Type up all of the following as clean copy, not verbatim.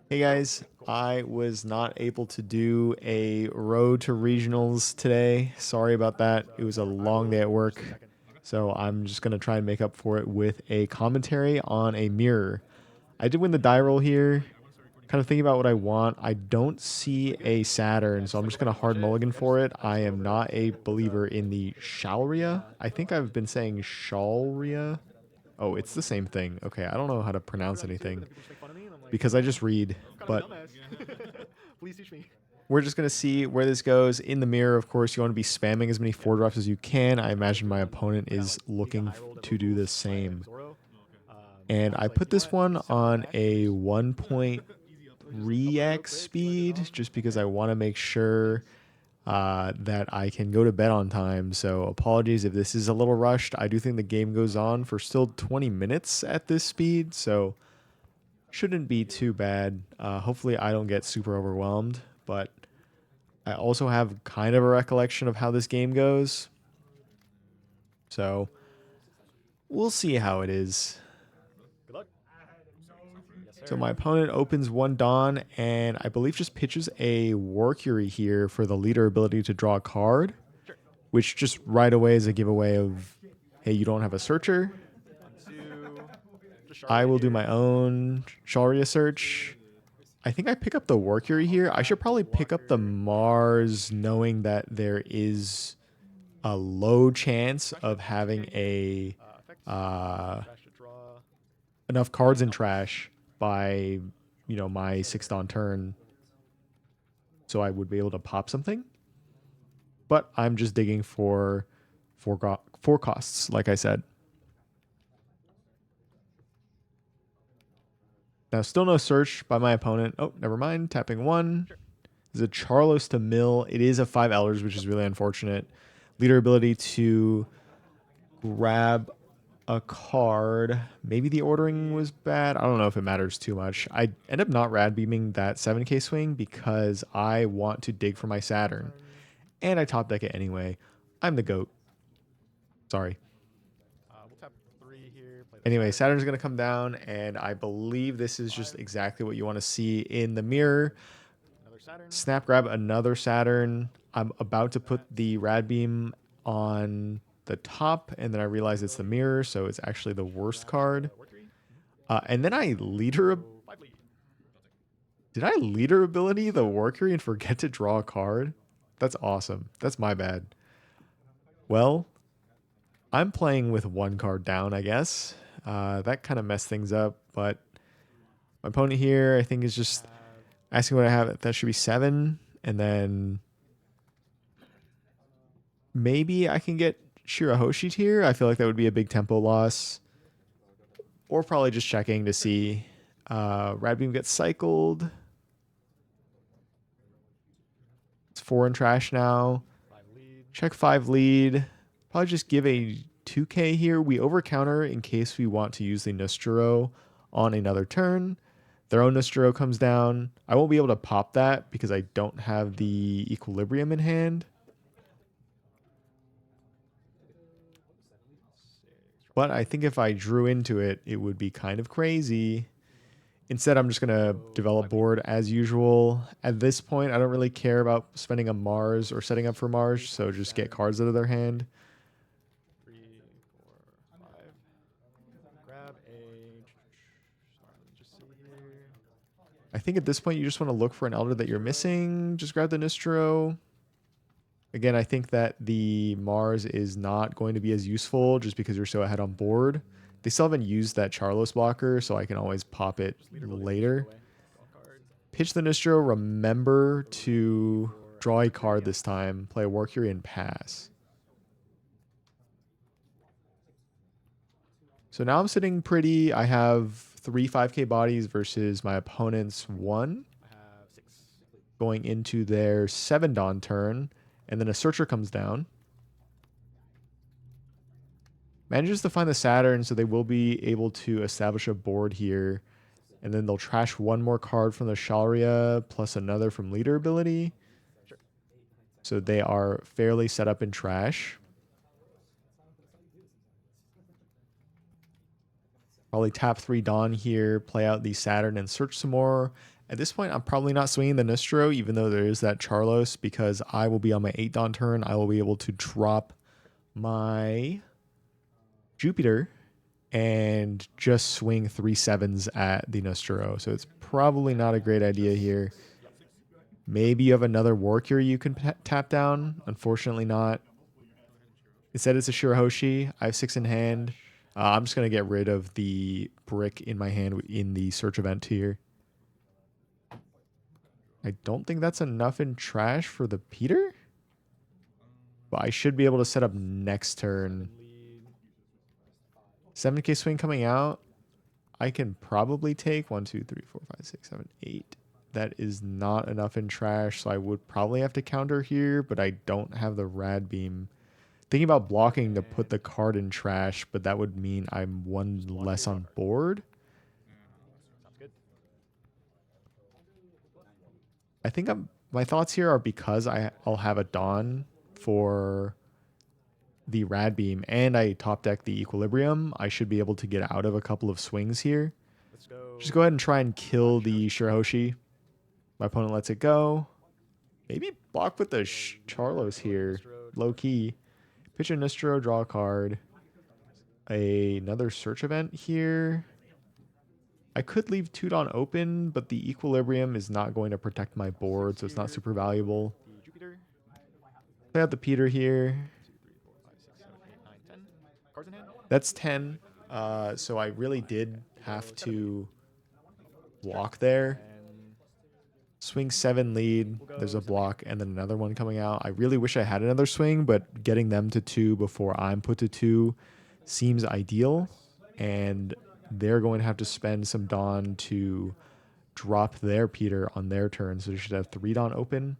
Hey guys, I was not able to do a road to regionals today. Sorry about that. It was a long day at work. So I'm just going to try and make up for it with a commentary on a mirror. I did win the die roll here. Kind of thinking about what I want. I don't see a Saturn, so I'm just going to hard mulligan for it. I am not a believer in the Shalria. I think I've been saying Shalria. Oh, it's the same thing. Okay, I don't know how to pronounce anything because I just read, but we're just going to see where this goes. In the mirror, of course, you want to be spamming as many 4 drops as you can. I imagine my opponent is looking to do the same. And I put this one on a 1.3x speed just because I want to make sure that I can go to bed on time. So apologies if this is a little rushed. I do think the game goes on for still 20 minutes at this speed, so shouldn't be too bad. Hopefully I don't get super overwhelmed, but I also have kind of a recollection of how this game goes. So we'll see how it is. So my opponent opens one Dawn and I believe just pitches a Warcury here for the leader ability to draw a card, which just right away is a giveaway of, hey, you don't have a searcher. I will do my own Shalria search. I think I pick up the Warcury here. I should probably pick up the Mars knowing that there is a low chance of having a enough cards in trash by my 6th on turn, so I would be able to pop something. But I'm just digging for four costs, like I said. Now, still no search by my opponent. Oh, never mind. Tapping one. There's a Charlos to mill. It is a 5 Elders, which is really unfortunate. Leader ability to grab a card. Maybe the ordering was bad. I don't know if it matters too much. I end up not rad beaming that 7k swing because I want to dig for my Saturn. And I top deck it anyway. I'm the GOAT. Sorry. Anyway, Saturn's going to come down, and I believe this is just exactly what you want to see in the mirror. Snap grab another Saturn. I'm about to put the rad beam on the top, and then I realize it's the mirror, so it's actually the worst card. And then I leader. Did I leader ability the Warcury and forget to draw a card? That's awesome. That's my bad. Well, I'm playing with one card down, I guess. That kind of messed things up, but my opponent here, I think, is just asking what I have. That should be 7, and then maybe I can get Shirahoshi here. I feel like that would be a big tempo loss. Or probably just checking to see. Rad Beam gets cycled. It's 4 in trash now. Check 5 lead. Probably just give a 2k here. We overcounter in case we want to use the Nostro on another turn. Their own Nostro comes down. I won't be able to pop that because I don't have the Equilibrium in hand. But I think if I drew into it, it would be kind of crazy. Instead, I'm just going to develop board as usual. At this point, I don't really care about spending a Mars or setting up for Mars, so just get cards out of their hand. I think at this point, you just want to look for an Elder that you're missing. Just grab the Nistro. Again, I think that the Mars is not going to be as useful just because you're so ahead on board. They still haven't used that Charlos blocker, so I can always pop it later. Pitch the Nistro. Remember to draw a card this time. Play a Warcury and pass. So now I'm sitting pretty. I have 3 5k bodies versus my opponent's 1. Going into their 7 Dawn turn. And then a Searcher comes down. Manages to find the Saturn, so they will be able to establish a board here. And then they'll trash 1 more card from the Shalria plus another from leader ability. So they are fairly set up in trash. Probably tap 3 Dawn here, play out the Saturn and search some more. At this point, I'm probably not swinging the Nostro, even though there is that Charlos, because I will be on my 8 Dawn turn. I will be able to drop my Jupiter and just swing 3/7s at the Nostro. So it's probably not a great idea here. Maybe you have another Warrior you can tap down. Unfortunately not. Instead, it's a Shirahoshi. I have 6 in hand. I'm just going to get rid of the brick in my hand in the search event here. I don't think that's enough in trash for the Peter. But I should be able to set up next turn. 7k swing coming out. I can probably take 1, 2, 3, 4, 5, 6, 7, 8. That is not enough in trash, so I would probably have to counter here, but I don't have the Rad Beam. Thinking about blocking to put the card in trash, but that would mean I'm one less on board. I think my thoughts here are because I'll have a Dawn for the Rad Beam and I top deck the Equilibrium, I should be able to get out of a couple of swings here. Just go ahead and try and kill the Shirahoshi. My opponent lets it go. Maybe block with the Charlos here. Low key. Pitch a Nostro, draw a card. Another search event here. I could leave 2 Dawn open, but the Equilibrium is not going to protect my board, so it's not super valuable. Play out the Peter here. That's 10. So I really did have to block there. Swing 7 lead. There's a block and then another one coming out. I really wish I had another swing, but getting them to 2 before I'm put to 2 seems ideal. And they're going to have to spend some Dawn to drop their Peter on their turn. So they should have 3 Dawn open.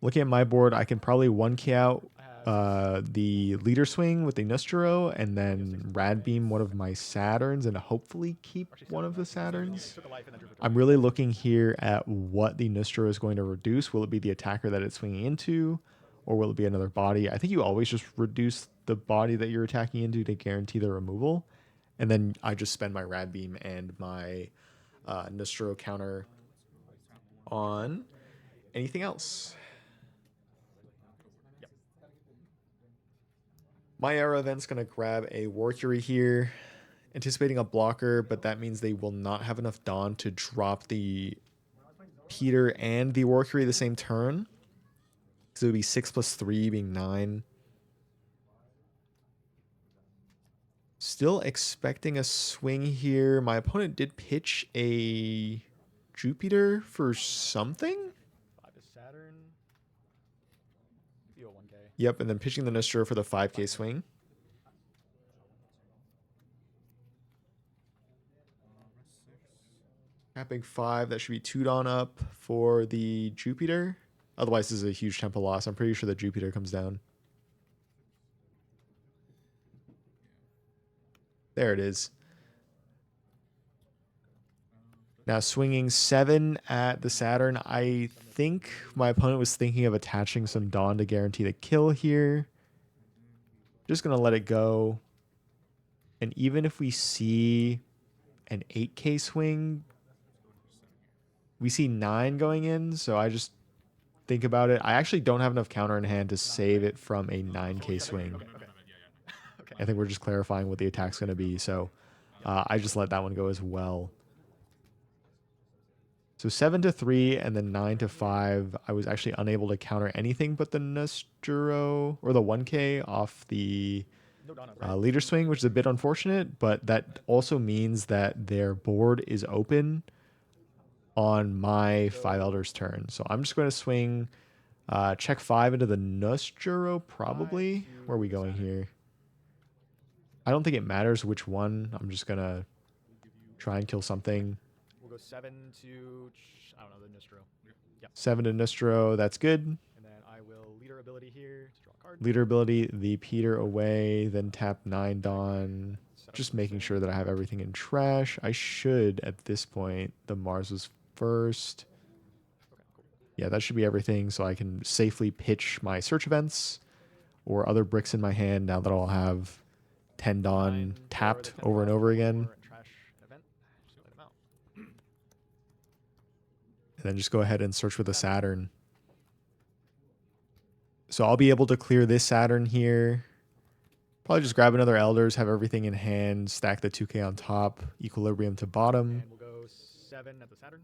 Looking at my board, I can probably 1k out the leader swing with the Nostro and then Rad Beam one of my Saturns and hopefully keep one of the Saturns. I'm really looking here at what the Nostro is going to reduce. Will it be the attacker that it's swinging into, or will it be another body? I think you always just reduce the body that you're attacking into to guarantee the removal. And then I just spend my Rad Beam and my Nostro counter on anything else. My Era event's going to grab a Warrior here, anticipating a blocker, but that means they will not have enough Dawn to drop the Peter and the Warrior the same turn. So it would be 6 plus 3 being 9. Still expecting a swing here. My opponent did pitch a Jupiter for something. Yep, and then pitching the Nostro for the 5k swing. Tapping 5, that should be 2 Dawn up for the Jupiter. Otherwise, this is a huge tempo loss. I'm pretty sure the Jupiter comes down. There it is. Now swinging 7 at the Saturn. I think my opponent was thinking of attaching some Dawn to guarantee the kill here. Just going to let it go. And even if we see an 8k swing, we see 9 going in. So I just think about it. I actually don't have enough counter in hand to save it from a 9k swing. I think we're just clarifying what the attack's going to be. So I just let that one go as well. So 7 to 3 and then 9 to 5. I was actually unable to counter anything but the Nostro or the 1k off the leader swing, which is a bit unfortunate, but that also means that their board is open on my 5 Elders turn. So I'm just going to swing check 5 into the Nostro probably. Where are we going here? I don't think it matters which one. I'm just going to try and kill something. We'll go 7 to, I don't know, the Nostro. Yeah. 7 to Nostro, that's good. And then I will leader ability here to draw a card. Leader ability, the Peter away, then tap 9 Dawn. Just making sure that I have everything in trash. I should, at this point, the Mars was first. Okay, cool. Yeah, that should be everything, so I can safely pitch my search events or other bricks in my hand now that I'll have 10 Dawn tapped over and over again. Play them out. And then just go ahead and search for the Saturn. So I'll be able to clear this Saturn here. Probably just grab another Elders, have everything in hand, stack the 2K on top, Equilibrium to bottom. And we'll go 7 at the Saturn.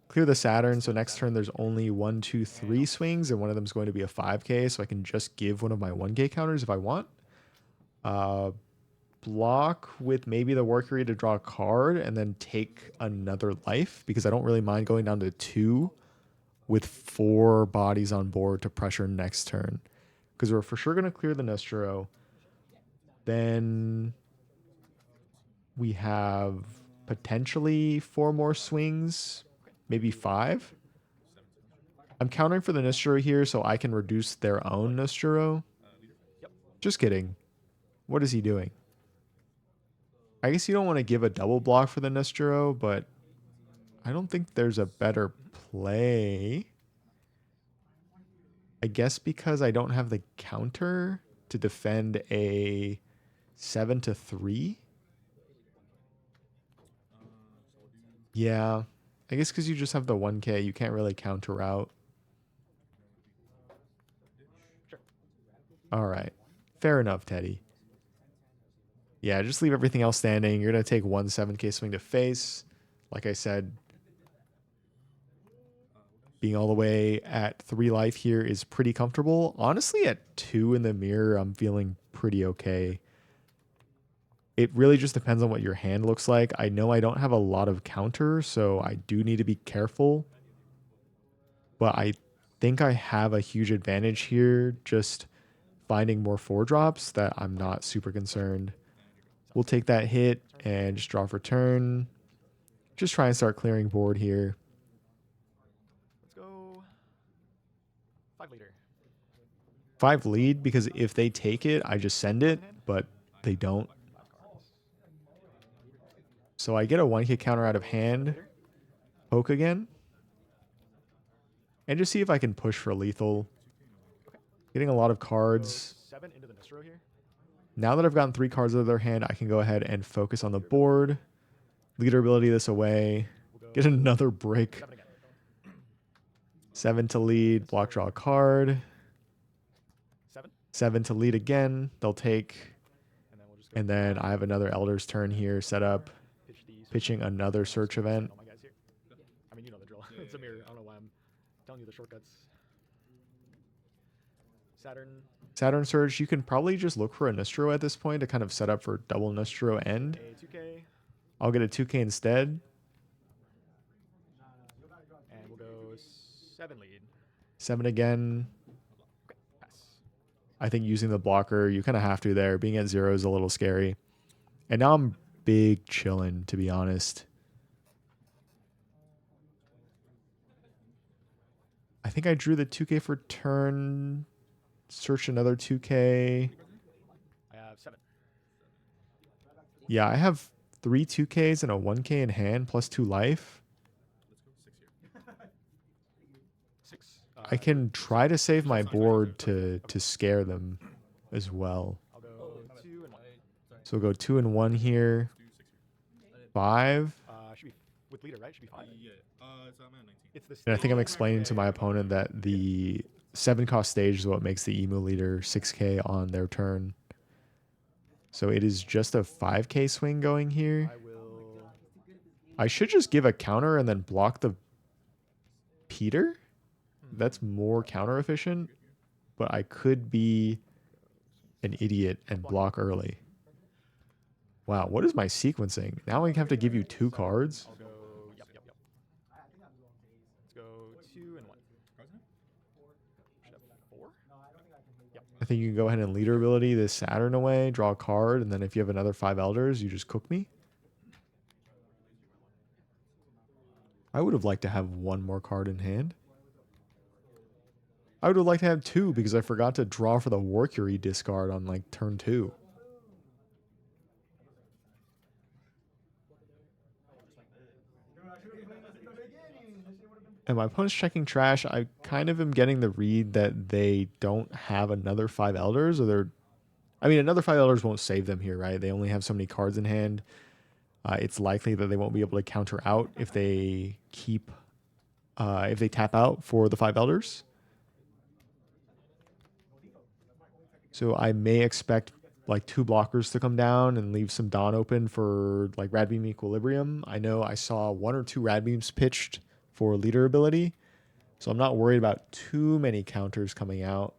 Clear the Saturn, so next turn there's only 1, 2, 3 swings, and one of them is going to be a 5K, so I can just give one of my 1K counters if I want. Block with maybe the Workery to draw a card, and then take another life, because I don't really mind going down to 2 with 4 bodies on board to pressure next turn. Because we're for sure going to clear the Nostro. Then we have potentially 4 more swings, maybe 5. I'm countering for the Nostro here so I can reduce their own Nostro. Yep. Just kidding. What is he doing? I guess you don't want to give a double block for the Nostro, but I don't think there's a better play. I guess because I don't have the counter to defend a 7-3. Yeah, I guess because you just have the 1K, you can't really counter out. Sure. All right. Fair enough, Teddy. Yeah, just leave everything else standing. You're going to take 1 7K swing to face. Like I said, being all the way at 3 life here is pretty comfortable. Honestly, at 2 in the mirror, I'm feeling pretty okay. It really just depends on what your hand looks like. I know I don't have a lot of counter, so I do need to be careful. But I think I have a huge advantage here, just finding more 4-drops that I'm not super concerned. We'll take that hit and just draw for turn. Just try and start clearing board here. Let's go 5 leader. 5 lead, because if they take it, I just send it, but they don't. 5 cards. So I get a 1K counter out of hand. Poke again. And just see if I can push for lethal. Getting a lot of cards. 7 into the Nostro here. Now that I've gotten 3 cards out of their hand, I can go ahead and focus on the board. Leader ability this away. Get another break. 7 again. 7 to lead. Block, draw a card. 7. 7 to lead again. They'll take. And then we'll just go And then I have another Elder's turn here set up. pitch these. Pitching another search event. All my guys here. I mean, you know the drill. It's a mirror. I don't know why I'm telling you the shortcuts. Saturn. Saturn Surge, you can probably just look for a Nostro at this point to kind of set up for double Nostro end. A 2K. I'll get a 2K instead. And we'll go 7 lead. 7 again. Pass. I think using the blocker, you kind of have to there. Being at 0 is a little scary. And now I'm big chilling, to be honest. I think I drew the 2K for turn. Search another 2K. I have 7. Yeah, I have 3 2Ks and a 1K in hand plus 2 life. 6. I can try to save my board to scare them as well. I'll go 2 and 1. So we'll go 2 and 1 here. 5. Should be with leader, right? Should be 5. Yeah. It's I'm at 19. It's the And I think I'm stage. explaining to my opponent that the 7 cost stage is what makes the emu leader 6K on their turn. So it is just a 5K swing going here. I will. I should just give a counter and then block the Peter. That's more counter efficient. But I could be an idiot and block early. Wow, what is my sequencing? Now I have to give you 2 cards. I'll go. Yep. Let's go 2 and 1. Should have 4. Yep. I think you can go ahead and leader ability this Saturn away, draw a card, and then if you have another 5 Elders, you just cook me. I would have liked to have 1 more card in hand. I would have liked to have 2 because I forgot to draw for the Workery discard on like turn 2. And my opponent's checking trash. I kind of am getting the read that they don't have another 5 Elders, or they're... I mean, another 5 Elders won't save them here, right? They only have so many cards in hand. it's likely that they won't be able to counter out if they tap out for the 5 elders. So I may expect like 2 blockers to come down and leave some Dawn open for like Rad Beam Equilibrium. I know I saw 1 or 2 Rad Beams pitched for leader ability, so I'm not worried about too many counters coming out.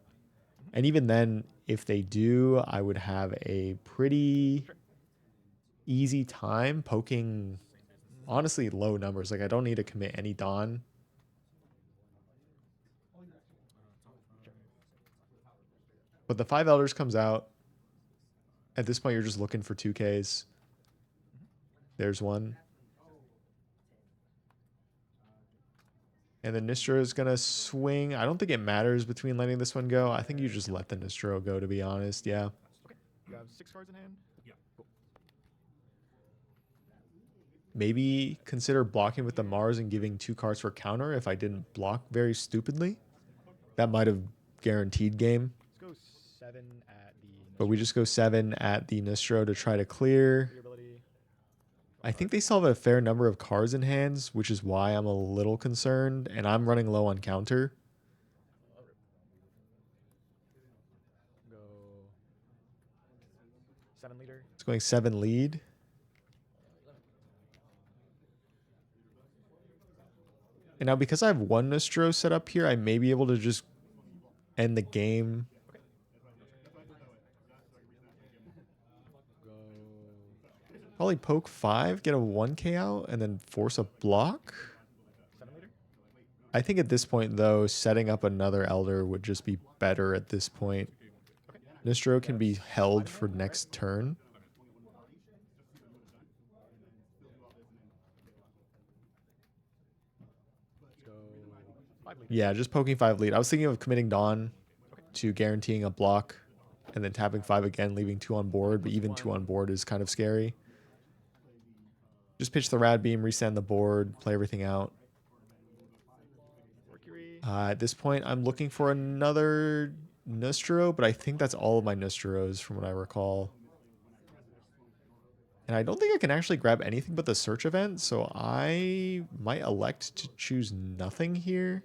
And even then, if they do, I would have a pretty easy time poking, honestly, low numbers. Like I don't need to commit any Dawn. But the 5 elders comes out. At this point, you're just looking for 2Ks. There's one. And the Nistro is going to swing. I don't think it matters between letting this one go. I think you just let the Nistro go, to be honest. Yeah. Okay. You have 6 cards in hand? Yeah. Cool. Maybe consider blocking with the Mars and giving 2 cards for counter if I didn't block very stupidly. That might have guaranteed game. Let's go 7 at the Nistro. But we just go 7 at the Nistro to try to clear. I think they still have a fair number of cards in hands, which is why I'm a little concerned, and I'm running low on counter. Go 7 leader. It's going 7 lead. And now because I have 1 Nistro set up here, I may be able to just end the game. Probably poke 5, get a 1K out, and then force a block. 7 leader. I think at this point, though, setting up another Elder would just be better at this point. Nistro can be held for next turn. Go 5 leader. Yeah, just poking 5 lead. I was thinking of committing Dawn to guaranteeing a block and then tapping 5 again, leaving 2 on board, but even 2 on board is kind of scary. Just pitch the Rad Beam, resend the board, play everything out. At this point, I'm looking for another Nustro, but I think that's all of my Nustros from what I recall. And I don't think I can actually grab anything but the search event, so I might elect to choose nothing here.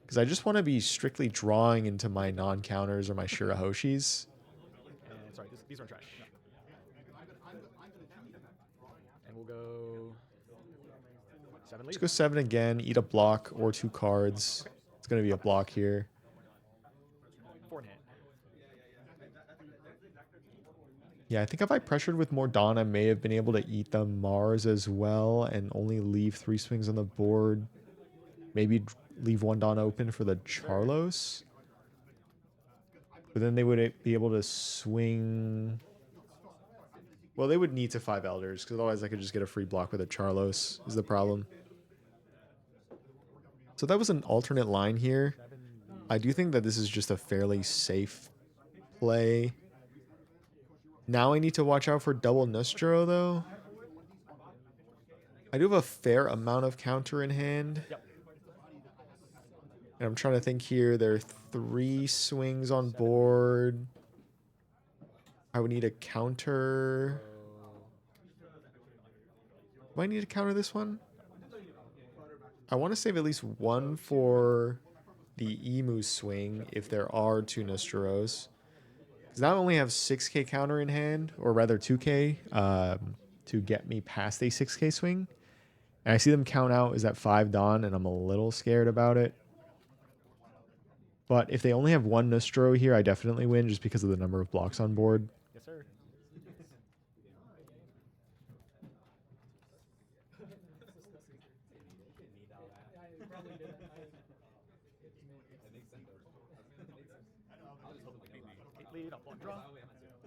Because I just want to be strictly drawing into my non-counters or my Shirahoshis. And sorry, these are trash. And we'll go 7 leader. Let's go 7 again, eat a block or 2 cards. It's going to be a block here. 4 in hand. Yeah, I think if I pressured with more Dawn, I may have been able to eat the Mars as well and only leave 3 swings on the board. Maybe leave 1 Dawn open for the Charlos. But then they would be able to swing... Well, they would need to 5 Elders, because otherwise I could just get a free block with a Charlos, is the problem. So that was an alternate line here. I do think that this is just a fairly safe play. Now I need to watch out for double Nustro, though. I do have a fair amount of counter in hand. Yep. And I'm trying to think here. There are 3 swings on board. I would need a counter. Do I need to counter this one? I want to save at least 1 for the Emu swing if there are 2 Nostros. Because now I only have 6K counter in hand, or rather 2K, to get me past a 6K swing. And I see them count out is at 5 Dawn, and I'm a little scared about it. But if they only have 1 Nostro here, I definitely win just because of the number of blocks on board. Yes, sir. Lead, I'll block draw.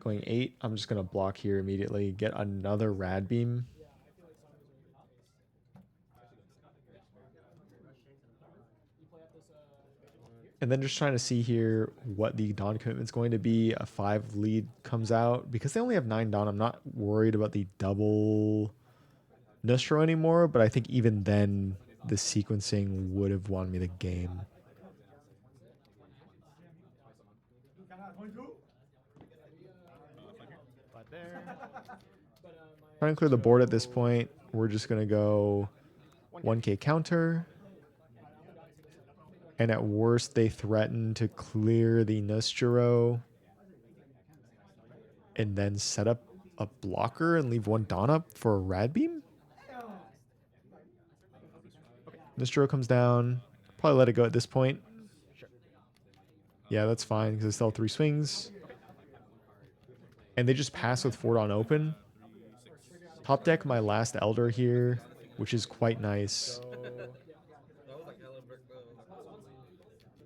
Going 8, I'm just going to block here immediately. Get another Rad Beam. And then just trying to see here what the Dawn commitment is going to be. A 5 lead comes out. Because they only have 9 Dawn, I'm not worried about the double Nustro anymore. But I think even then, the sequencing would have won me the game. Flat there. Trying to clear the board at this point. We're just going to go 1k counter. And at worst, they threaten to clear the Nostro and then set up a blocker and leave one Dawn up for a Rad Beam. Nostro comes down. Probably let it go at this point. Sure. Yeah, that's fine because I still have 3 swings. And they just pass with 4 on open. Top deck my last Elder here, which is quite nice.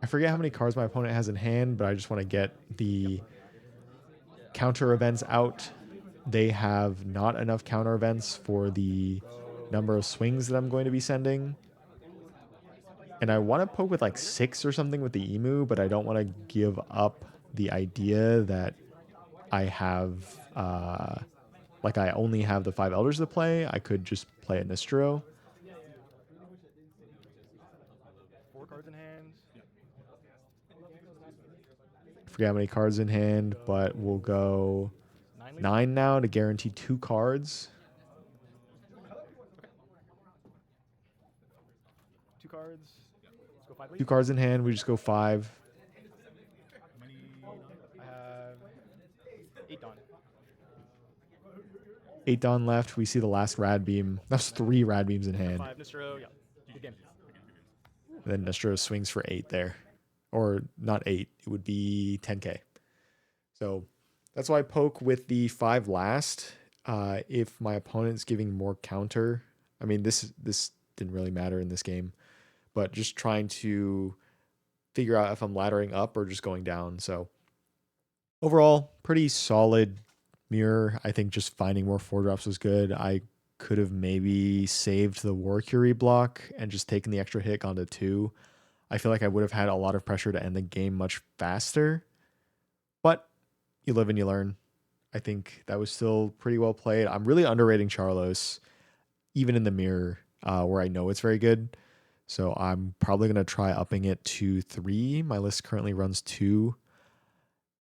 I forget how many cards my opponent has in hand, but I just want to get the counter events out. They have not enough counter events for the number of swings that I'm going to be sending. And I want to poke with like 6 or something with the Emu, but I don't want to give up the idea that I have, like I only have the 5 Elders to play. I could just play a Nistro. 4 cards in hand. Forget how many cards in hand, but we'll go 9 now to guarantee 2 cards. 2 cards. Let's go 5 lead. 2 cards in hand, we just go 5. I have 8 Dawn. 8 Dawn left. We see the last Rad Beam. That's 3 Rad Beams in hand. 5 Nistro. Yeah. Good game. And then Nostro swings for 8 there. Or not 8. It would be 10k. So that's why I poke with the 5 last. If my opponent's giving more counter, I mean, this didn't really matter in this game, but just trying to figure out if I'm laddering up or just going down. So overall, pretty solid mirror. I think just finding more 4-drops was good. I could have maybe saved the War Curie block and just taken the extra hit onto 2. I feel like I would have had a lot of pressure to end the game much faster. But you live and you learn. I think that was still pretty well played. I'm really underrating Charlos, even in the mirror, where I know it's very good. So I'm probably going to try upping it to 3. My list currently runs 2.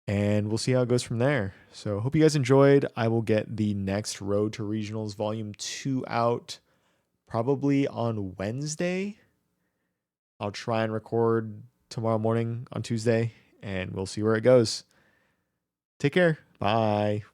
And we'll see how it goes from there. So hope you guys enjoyed. I will get the next Road to Regionals Volume 2 out probably on Wednesday. I'll try and record tomorrow morning on Tuesday, and we'll see where it goes. Take care. Bye.